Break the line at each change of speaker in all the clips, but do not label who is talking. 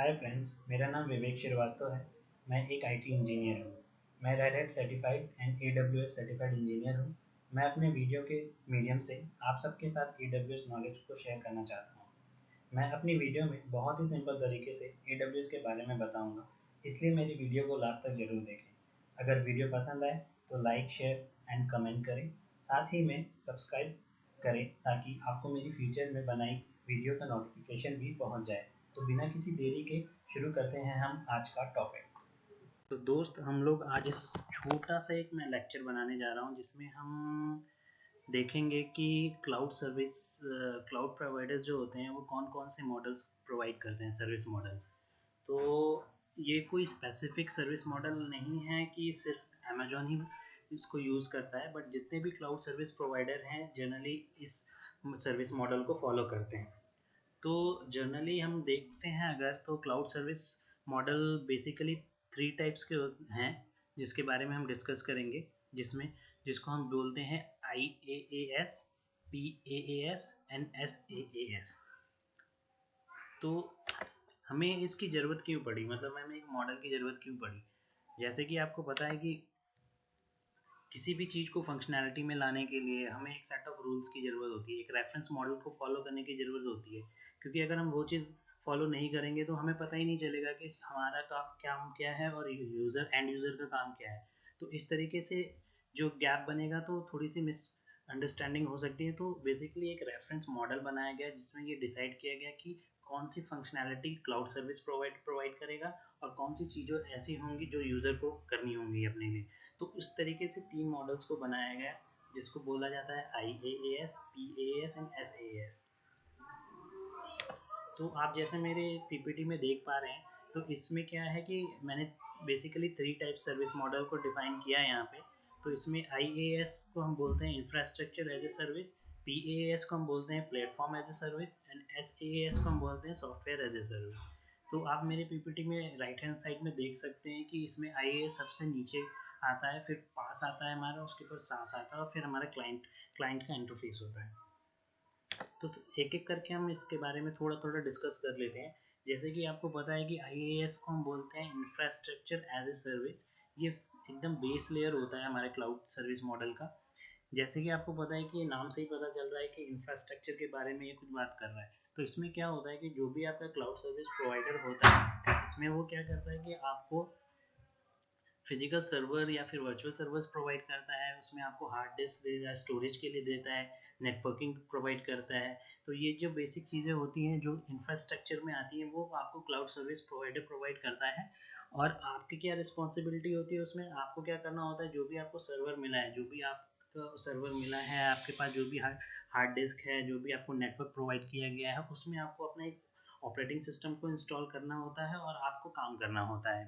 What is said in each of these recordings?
Hi friends, मेरा नाम विवेक श्रीवास्तव है। मैं एक आईटी इंजीनियर हूँ। मैं red hat certified and AWS certified engineer हूँ। मैं अपने वीडियो के मीडियम से आप सबके साथ एडब्ल्यूएस नॉलेज को शेयर करना चाहता हूँ। मैं अपनी वीडियो में बहुत ही सिंपल तरीके से एडब्ल्यूएस के बारे में बताऊँगा, इसलिए मेरी वीडियो को लास्ट तक जरूर देखें। अगर वीडियो पसंद आए तो लाइक, शेयर एंड कमेंट करें। साथ ही में सब्सक्राइब करें ताकि आपको मेरी फ्यूचर में बनाई वीडियो का नोटिफिकेशन भी पहुंच जाए। तो बिना किसी देरी के शुरू करते हैं हम आज का टॉपिक। तो दोस्त, हम लोग आज इस छोटा सा एक मैं लेक्चर बनाने जा रहा हूँ जिसमें हम देखेंगे कि क्लाउड प्रोवाइडर्स जो होते हैं वो कौन कौन से मॉडल्स प्रोवाइड करते हैं, सर्विस मॉडल। तो ये कोई स्पेसिफिक सर्विस मॉडल नहीं है कि सिर्फ अमेजोन ही इसको यूज़ करता है, बट जितने भी क्लाउड सर्विस प्रोवाइडर हैं जनरली इस सर्विस मॉडल को फॉलो करते हैं। तो जनरली हम देखते हैं अगर तो cloud service model basically 3 types के हैं जिसके बारे में हम डिस्कस करेंगे, जिसको हम बोलते हैं IaaS, PaaS एंड SaaS। तो हमें इसकी ज़रूरत क्यों पड़ी, मतलब हमें एक मॉडल की ज़रूरत क्यों पड़ी। जैसे कि आपको पता है कि किसी भी चीज़ को फंक्शनैलिटी में लाने के लिए हमें एक सेट ऑफ रूल्स की ज़रूरत होती है, एक रेफरेंस मॉडल को फॉलो करने की ज़रूरत होती है। क्योंकि अगर हम वो चीज़ फॉलो नहीं करेंगे तो हमें पता ही नहीं चलेगा कि हमारा काम क्या है और एंड यूज़र का काम क्या है। तो इस तरीके से जो गैप बनेगा तो थोड़ी सी मिस अंडरस्टैंडिंग हो सकती है। तो बेसिकली एक रेफरेंस मॉडल बनाया गया जिसमें ये डिसाइड किया गया कि कौन सी फंक्शनैलिटी क्लाउड सर्विस प्रोवाइड करेगा और कौन सी चीज़ें ऐसी होंगी जो यूज़र को करनी होंगी अपने लिए। तो इस तरीके से 3 मॉडल्स को बनाया गया जिसको बोला जाता है IaaS, PaaS एंड SaaS। तो आप जैसे मेरे पीपीटी में देख पा रहे हैं, तो इसमें क्या है कि मैंने बेसिकली 3 टाइप सर्विस मॉडल को डिफाइन किया है यहाँ पे। तो इसमें IaaS को हम बोलते हैं infrastructure as a service, PaaS को हम बोलते हैं platform as a service and SaaS को हम बोलते हैं सॉफ्टवेयर एज ए सर्विस। तो आप मेरे पीपीटी में राइट हैंड साइड में देख सकते हैं कि इसमें IaaS सबसे नीचे आता है, फिर पास आता है हमारा, उसके बाद SaaS आता है और फिर हमारा क्लाइंट का इंटरफेस होता है। तो एक एक करके हम इसके बारे में थोड़ा थोड़ा डिस्कस कर लेते हैं। जैसे कि आपको पता है कि IaaS को हम बोलते हैं इंफ्रास्ट्रक्चर एज ए सर्विस। ये एकदम बेस लेयर होता है हमारे क्लाउड सर्विस मॉडल का। जैसे कि आपको पता है कि नाम से ही पता चल रहा है कि इंफ्रास्ट्रक्चर के बारे में ये कुछ बात कर रहा है। तो इसमें क्या होता है कि जो भी आपका क्लाउड सर्विस प्रोवाइडर होता है इसमें वो क्या करता है कि आपको फिजिकल सर्वर या फिर वर्चुअल सर्वर्स प्रोवाइड करता है, उसमें आपको हार्ड डिस्क देता है, स्टोरेज के लिए देता है, नेटवर्किंग प्रोवाइड करता है। तो ये जो बेसिक चीज़ें होती हैं जो इंफ्रास्ट्रक्चर में आती हैं वो आपको क्लाउड सर्विस प्रोवाइडर प्रोवाइड करता है। और आपकी क्या रिस्पॉन्सिबिलिटी होती है, उसमें आपको क्या करना होता है, जो भी आपको सर्वर मिला है, जो भी आपका सर्वर मिला है, आपके पास जो भी हार्ड डिस्क है, जो भी आपको नेटवर्क प्रोवाइड किया गया है, उसमें आपको अपना एक ऑपरेटिंग सिस्टम को इंस्टॉल करना होता है और आपको काम करना होता है।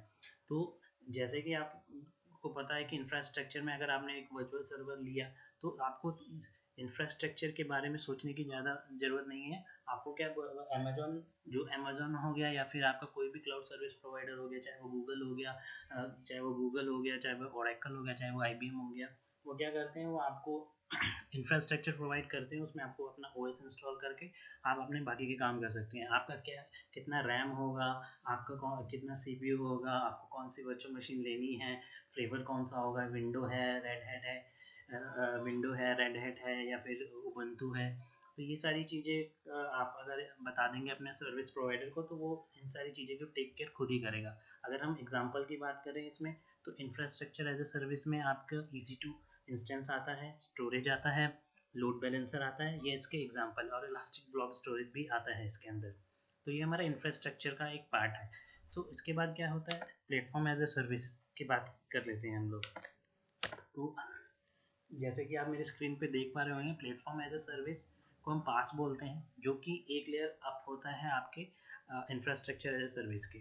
तो जैसे कि आपको पता है कि इंफ्रास्ट्रक्चर में अगर आपने एक वर्चुअल सर्वर लिया तो आपको इस इंफ्रास्ट्रक्चर के बारे में सोचने की ज़्यादा ज़रूरत नहीं है। आपको क्या, अमेजोन हो गया या फिर आपका कोई भी क्लाउड सर्विस प्रोवाइडर हो गया, चाहे वो गूगल हो गया, चाहे वो ओरेकल हो गया, चाहे वो IBM हो गया, वो क्या करते हैं, वो आपको इंफ्रास्ट्रक्चर प्रोवाइड करते हैं। उसमें आपको अपना OS इंस्टॉल करके आप अपने बाकी के काम कर सकते हैं। आपका क्या, कितना रैम होगा, आपका कितना CPU होगा, आपको कौन सी वर्चुअल मशीन लेनी है, फ्लेवर कौन सा होगा, विंडो है, रेड हैट है या फिर उबंटू है। तो ये सारी चीज़ें आप अगर बता देंगे अपने सर्विस प्रोवाइडर को तो वो इन सारी चीज़ें को टेक केयर खुद ही करेगा। अगर हम एग्जांपल की बात करें इसमें, तो इंफ्रास्ट्रक्चर एज ए सर्विस में आपका EC2 इंस्टेंस आता है, स्टोरेज आता है, लोड बैलेंसर आता है, ये इसके एग्जांपल, और इलास्टिक ब्लॉक स्टोरेज भी आता है इसके अंदर। तो ये हमारा इंफ्रास्ट्रक्चर का एक पार्ट है। तो इसके बाद क्या होता है, प्लेटफॉर्म एज ए सर्विस की बात कर लेते हैं हम लोग। तो जैसे कि आप मेरे स्क्रीन पे देख पा रहे होंगे, प्लेटफॉर्म एज ए सर्विस को हम पास बोलते हैं, जो कि एक लेयर अप होता है आपके इंफ्रास्ट्रक्चर एज ए सर्विस के।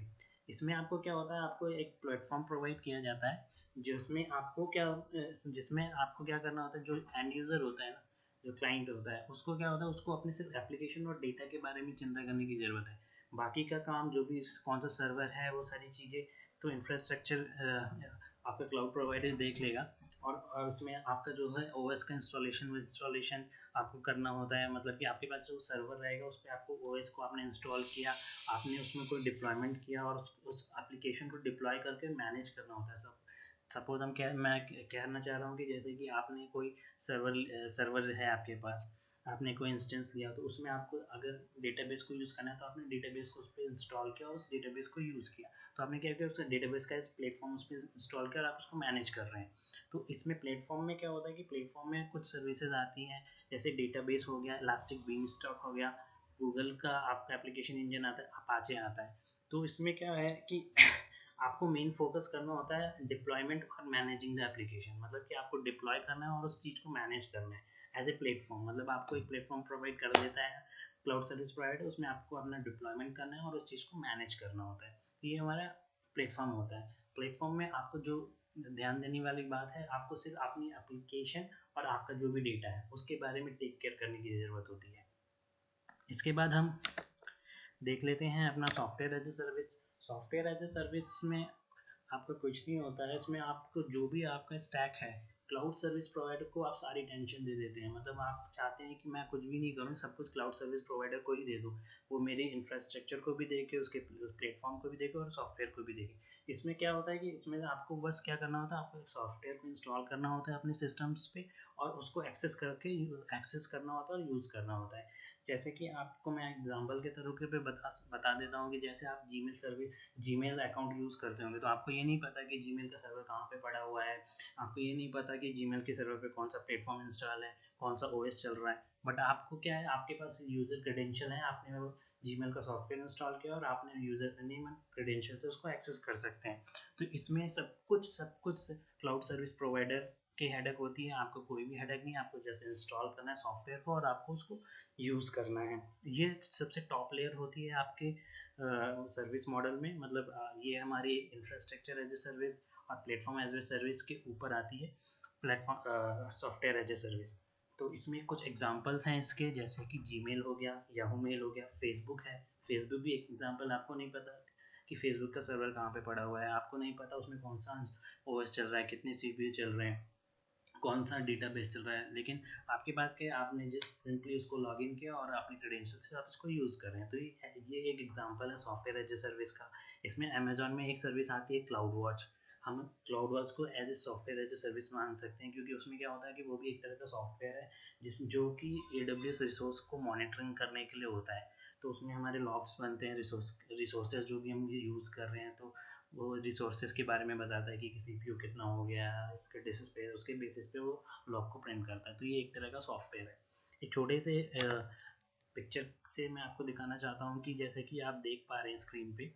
इसमें आपको क्या होता है, आपको एक प्लेटफॉर्म प्रोवाइड किया जाता है जिसमें आपको क्या करना होता है, जो एंड यूज़र होता है ना, जो क्लाइंट होता है, उसको क्या होता है, उसको अपने सिर्फ एप्लीकेशन और डेटा के बारे में चिंता करने की ज़रूरत है। बाकी का काम जो भी कौन सा सर्वर है वो सारी चीज़ें तो इंफ्रास्ट्रक्चर आपका क्लाउड प्रोवाइडर देख लेगा। और इसमें आपका जो है ओएस का इंस्टॉलेशन आपको करना होता है, मतलब कि आपके पास जो सर्वर रहेगा उस पर आपको ओएस को आपने इंस्टॉल किया, आपने उसमें कोई डिप्लॉयमेंट किया और उस एप्लीकेशन को डिप्लॉय करके मैनेज करना होता है सब। सपोज मैं कहना चाह रहा हूँ कि जैसे कि आपने कोई सर्वर है आपके पास, आपने कोई इंस्टेंस लिया, तो उसमें आपको अगर डेटाबेस को यूज़ करना है तो आपने डेटाबेस को उस पर इंस्टॉल किया और उस डेटाबेस को यूज़ किया, तो आपने क्या किया, उस डेटाबेस का इस प्लेटफॉर्म उस पर इंस्टॉल किया और आप उसको मैनेज कर रहे हैं। तो इसमें प्लेटफॉर्म में क्या होता है कि प्लेटफॉर्म में कुछ सर्विसेज आती हैं, जैसे डेटाबेस हो गया, इलास्टिक बीनस्टॉक हो गया, गूगल का आपका एप्लीकेशन इंजन आता है, अपाचे आता है। तो इसमें क्या है कि आपको मेन फोकस करना होता है डिप्लॉयमेंट और मैनेजिंग द एप्लीकेशन, मतलब कि आपको डिप्लॉय करना है और उस चीज़ को मैनेज करना है एज ए प्लेटफॉर्म। मतलब आपको एक प्लेटफॉर्म प्रोवाइड कर देता है क्लाउड सर्विस प्रोवाइडर, उसमें आपको अपना डिप्लॉयमेंट करना है और उस चीज़ को मैनेज करना होता है। तो ये हमारा प्लेटफॉर्म होता है। प्लेटफॉर्म में आपको जो ध्यान देने वाली बात है, आपको सिर्फ अपनी एप्लीकेशन और आपका जो भी डेटा है उसके बारे में टेक केयर करने की ज़रूरत होती है। इसके बाद हम देख लेते हैं अपना software as a service. Software as a service में आपका कुछ नहीं होता है, इसमें आपको जो भी आपका स्टैक है, क्लाउड सर्विस प्रोवाइडर को आप सारी टेंशन दे देते हैं। मतलब आप चाहते हैं कि मैं कुछ भी नहीं करूँ, सब कुछ क्लाउड सर्विस प्रोवाइडर को ही दे दूँ, वो मेरे इंफ्रास्ट्रक्चर को भी देखे, उसके प्लेटफॉर्म को भी देखे और सॉफ्टवेयर को भी देखे। इसमें क्या होता है कि इसमें आपको बस क्या करना होता है, आपको एक सॉफ्टवेयर को इंस्टॉल करना होता है अपने सिस्टम्स पे और उसको एक्सेस करना होता है और यूज़ करना होता है। जैसे कि आपको मैं एग्जांपल के तरीके पे बता देता हूँ कि जैसे आप जीमेल अकाउंट यूज़ करते होंगे, तो आपको ये नहीं पता कि जीमेल का सर्वर कहाँ पे पड़ा हुआ है, आपको ये नहीं पता कि जीमेल के सर्वर पे कौन सा प्लेटफॉर्म इंस्टॉल है, कौन सा ओएस चल रहा है। बट आपको क्या है, आपके पास यूज़र क्रेडेंशियल है, आपने वो जीमेल का सॉफ्टवेयर इंस्टॉल किया और आपने यूज़र नेम एंड क्रेडेंशियल से उसको एक्सेस कर सकते हैं। तो इसमें सब कुछ क्लाउड सर्विस प्रोवाइडर की हेडेक होती है, आपको कोई भी हेडेक नहीं, आपको जस्ट इंस्टॉल करना है सॉफ्टवेयर को और आपको उसको यूज़ करना है। ये सबसे टॉप लेयर होती है आपके सर्विस मॉडल में। मतलब ये हमारी इंफ्रास्ट्रक्चर एज ए सर्विस और प्लेटफॉर्म एज ए सर्विस के ऊपर आती है platform software as a service. तो इसमें कुछ एग्जांपल्स हैं इसके, जैसे कि जीमेल हो गया, याहू मेल हो गया, फेसबुक है। फेसबुक भी एक एग्जांपल, आपको नहीं पता कि फेसबुक का सर्वर कहाँ पे पड़ा हुआ है, आपको नहीं पता उसमें कौन सा ओएस चल रहा है, कितने सीपीयू चल रहे हैं, कौन सा डेटाबेस चल रहा है, लेकिन आपके पास क्या है, आपने जस्ट सिंपली उसको लॉगिन किया और अपने क्रेडेंशियल से आप उसको यूज़ कर रहे हैं। तो ये एक एग्जांपल है सॉफ्टवेयर एज ए सर्विस का। इसमें अमेजोन में एक सर्विस आती है क्लाउड वॉच, हम क्लाउड वॉच को as a software as a service मान सकते हैं, क्योंकि उसमें क्या होता है कि वो भी एक तरह का सॉफ्टवेयर है जो कि AWS रिसोर्स को मॉनिटरिंग करने के लिए होता है। तो उसमें हमारे लॉग्स बनते हैं, रिसोर्सेज जो भी हम यूज़ कर रहे हैं, तो वो रिसोर्सेज के बारे में बताता है कि सीपीयू कितना हो गया, इसके बेसिस पे, उसके बेसिस पे वो लॉग को प्रिंट करता है। तो ये एक तरह का सॉफ्टवेयर है। एक छोटे से पिक्चर से मैं आपको दिखाना चाहता हूँ कि जैसे कि आप देख पा रहे हैं स्क्रीन पे,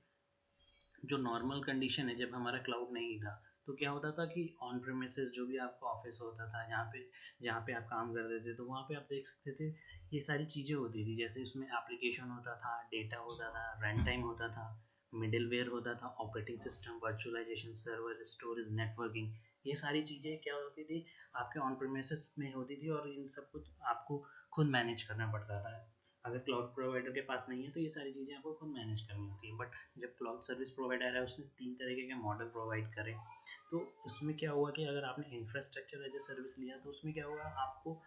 जो नॉर्मल कंडीशन है जब हमारा क्लाउड नहीं था, तो क्या होता था कि ऑन प्रेमिसेस जो भी आपका ऑफिस होता था, जहाँ पे आप काम करते थे, तो वहाँ पे आप देख सकते थे ये सारी चीज़ें होती थी। जैसे उसमें एप्लीकेशन होता था, डेटा होता था, रन टाइम होता था, मिडिलवेयर होता था, operating system, virtualisation, server, storage, networking. ये सारी चीज़ें क्या होती थी, आपके ऑन प्रेमिसेस में होती थी और इन सब कुछ आपको खुद मैनेज करना पड़ता था। अगर क्लाउड प्रोवाइडर के पास नहीं है तो ये सारी चीज़ें आपको खुद मैनेज करनी होती है। बट जब क्लाउड सर्विस प्रोवाइडर है उसने 3 तरीके के मॉडल प्रोवाइड करे, तो इसमें क्या हुआ कि अगर आपने इंफ्रास्ट्रक्चर एज ए सर्विस लिया तो उसमें क्या हुआ आपको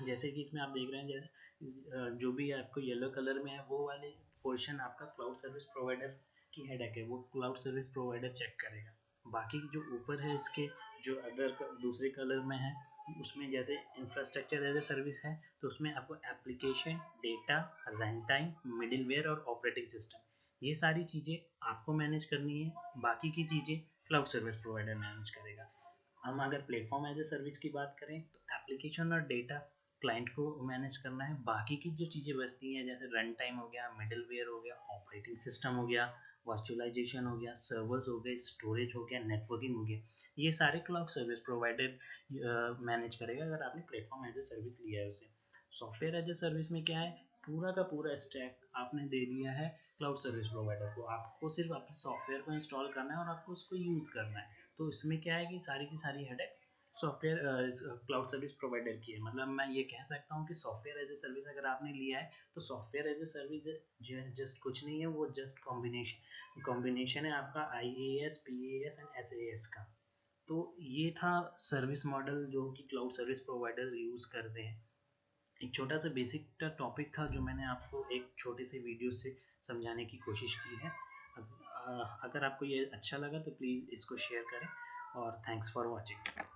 जैसे कि इसमें आप देख रहे हैं, जो भी आपको येलो कलर में है वो वाले पोर्शन आपका क्लाउड सर्विस प्रोवाइडर की हेडेक है, वो क्लाउड सर्विस प्रोवाइडर चेक करेगा। बाकी जो ऊपर है इसके, जो अदर दूसरे कलर में है, उसमें जैसे इंफ्रास्ट्रक्चर एज ए सर्विस है, तो उसमें आपको application, data, run time, middleware और ऑपरेटिंग सिस्टम, ये सारी चीज़ें आपको मैनेज करनी है। बाकी की चीज़ें क्लाउड सर्विस प्रोवाइडर मैनेज करेगा। हम अगर प्लेटफॉर्म एज ए सर्विस की बात करें तो एप्लीकेशन और डेटा क्लाइंट को मैनेज करना है। बाकी की जो चीज़ें बचती हैं, जैसे रन टाइम हो गया, मिडिलवेयर हो गया, ऑपरेटिंग सिस्टम हो गया, वर्चुअलाइजेशन हो गया, सर्वर्स हो गए, स्टोरेज हो गया, नेटवर्किंग हो गया, ये सारे क्लाउड सर्विस प्रोवाइडर मैनेज करेगा अगर आपने प्लेटफॉर्म एज ए सर्विस लिया है उसे। सॉफ्टवेयर एज ए सर्विस में क्या है, पूरा का पूरा स्टैक आपने दे दिया है क्लाउड सर्विस प्रोवाइडर को, आपको सिर्फ अपने सॉफ्टवेयर को इंस्टॉल करना है और आपको उसको यूज़ करना है। तो इसमें क्या है कि सारी की सारी headache software cloud service provider की है। मतलब मैं ये कह सकता हूँ कि सॉफ्टवेयर एज ए सर्विस अगर आपने लिया है तो software as a service just कुछ नहीं है, वो जस्ट कॉम्बिनेशन है आपका IaaS, PaaS एंड SaaS का। तो ये था सर्विस मॉडल जो कि क्लाउड सर्विस प्रोवाइडर यूज़ करते हैं। एक छोटा सा बेसिक टॉपिक था जो मैंने आपको एक छोटे से वीडियो से समझाने की कोशिश की है। अगर आपको ये अच्छा लगा तो प्लीज़ इसको शेयर करें और थैंक्स फॉर वॉचिंग।